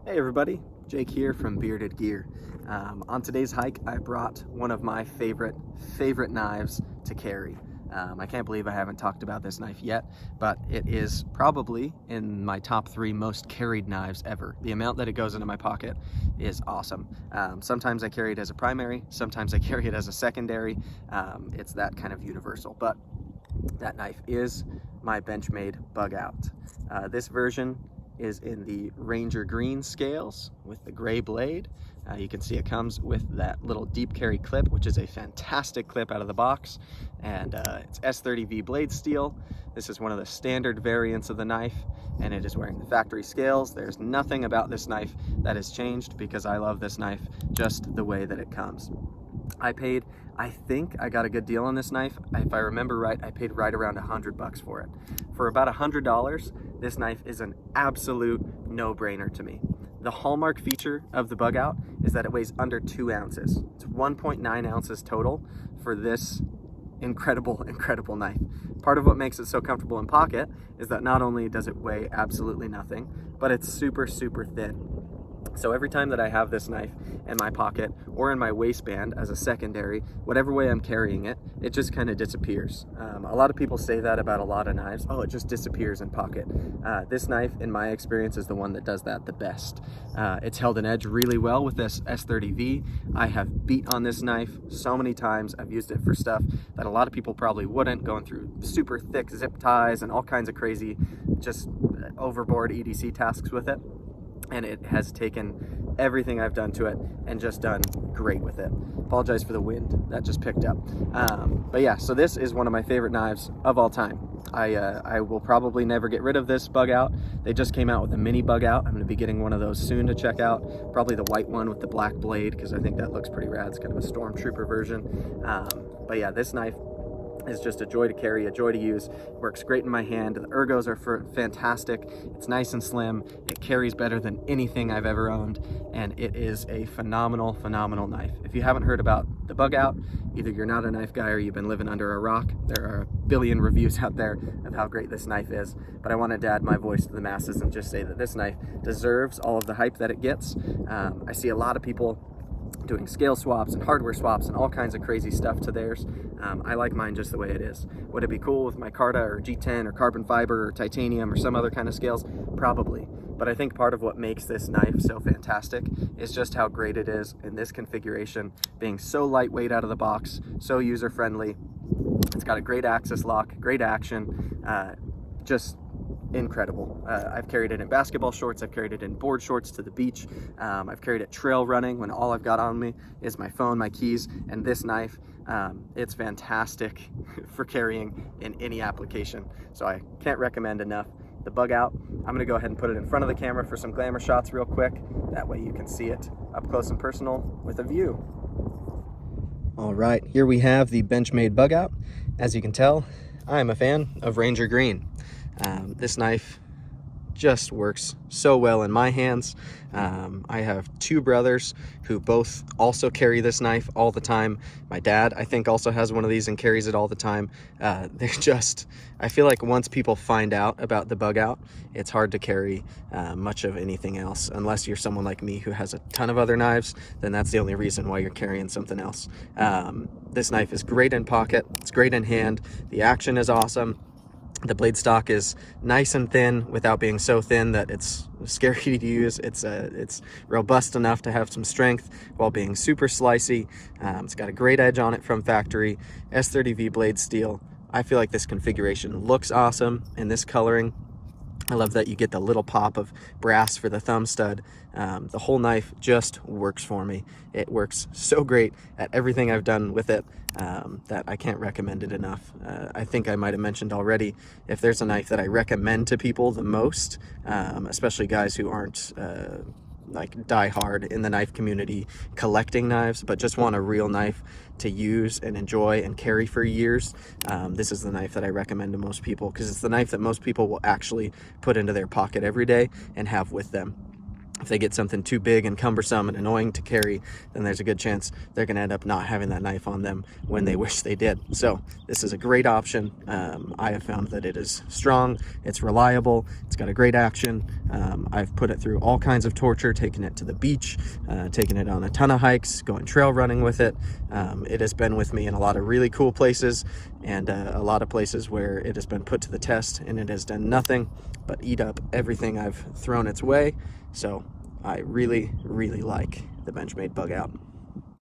Hey everybody, Jake here from Bearded Gear. On today's hike, I brought one of my favorite knives to carry. I can't believe I haven't talked about this knife yet, but it is probably in my top 3 most carried knives ever. The amount that it goes into my pocket is awesome. Sometimes I carry it as a primary, sometimes I carry it as a secondary. It's that kind of universal, but that knife is my Benchmade Bugout. This version is in the Ranger Green scales with the gray blade. You can see it comes with that little deep carry clip, which is a fantastic clip out of the box, and it's S30V blade steel. This is one of the standard variants of the knife, and it is wearing the factory scales. There's nothing about this knife that has changed because I love this knife just the way that it comes. I think I got a good deal on this knife. If I remember right, I paid right around $100 for it. For about $100, this knife is an absolute no-brainer to me. The hallmark feature of the Bugout is that it weighs under 2 ounces. It's 1.9 ounces total for this incredible knife. Part of what makes it so comfortable in pocket is that not only does it weigh absolutely nothing, but it's super thin. So every time that I have this knife in my pocket or in my waistband as a secondary, whatever way I'm carrying it, it just kind of disappears. A lot of people say that about a lot of knives. Oh, it just disappears in pocket. This knife, in my experience, is the one that does that the best. It's held an edge really well with this S30V. I have beat on this knife so many times. I've used it for stuff that a lot of people probably wouldn't, going through super thick zip ties and all kinds of crazy, just overboard EDC tasks with it. And it has taken everything I've done to it and just done great with it. Apologize for the wind, that just picked up. But yeah, so this is one of my favorite knives of all time. I will probably never get rid of this Bugout. They just came out with a mini Bugout. I'm gonna be getting one of those soon to check out. Probably the white one with the black blade, because I think that looks pretty rad. It's kind of a Stormtrooper version. But yeah, this knife is just a joy to carry, a joy to use. Works great in my hand. The ergos are fantastic. It's nice and slim. It carries better than anything I've ever owned, and it is a phenomenal knife. If you haven't heard about the Bugout, either you're not a knife guy or you've been living under a rock. There are a billion reviews out there of how great this knife is, but I wanted to add my voice to the masses and just say that this knife deserves all of the hype that it gets. I see a lot of people doing scale swaps and hardware swaps and all kinds of crazy stuff to theirs. I like mine just the way it is. Would it be cool with micarta or G10 or carbon fiber or titanium or some other kind of scales? Probably. But I think part of what makes this knife so fantastic is just how great it is in this configuration, being so lightweight out of the box, so user-friendly. It's got a great access lock, great action, just incredible. I've carried it in basketball shorts, I've carried it in board shorts to the beach, I've carried it trail running when all I've got on me is my phone, my keys, and this knife. It's fantastic for carrying in any application, so I can't recommend enough the Bugout. I'm gonna go ahead and put it in front of the camera for some glamour shots real quick. That way you can see it up close and personal with a view. All right, here we have the Benchmade Bugout. As you can tell, I'm a fan of Ranger Green. This knife just works so well in my hands. I have 2 brothers who both also carry this knife all the time. My dad, I think, also has one of these and carries it all the time. They're just, I feel like once people find out about the Bugout, it's hard to carry much of anything else. Unless you're someone like me who has a ton of other knives, then that's the only reason why you're carrying something else. This knife is great in pocket, it's great in hand, the action is awesome. The blade stock is nice and thin without being so thin that it's scary to use. It's robust enough to have some strength while being super slicey. It's got a great edge on it from factory. S30V blade steel. I feel like this configuration looks awesome in this coloring. I love that you get the little pop of brass for the thumb stud. The whole knife just works for me. It works so great at everything I've done with it that I can't recommend it enough. I think I might have mentioned already, if there's a knife that I recommend to people the most, especially guys who aren't like die hard in the knife community collecting knives, but just want a real knife to use and enjoy and carry for years, this is the knife that I recommend to most people, because it's the knife that most people will actually put into their pocket every day and have with them. If they get something too big and cumbersome and annoying to carry, then there's a good chance they're going to end up not having that knife on them when they wish they did. So this is a great option. I have found that it is strong, it's reliable, it's got a great action. I've put it through all kinds of torture, taken it to the beach, taken it on a ton of hikes, going trail running with it. It has been with me in a lot of really cool places, and a lot of places where it has been put to the test and it has done nothing but eat up everything I've thrown its way. So I really, really like the Benchmade Bugout.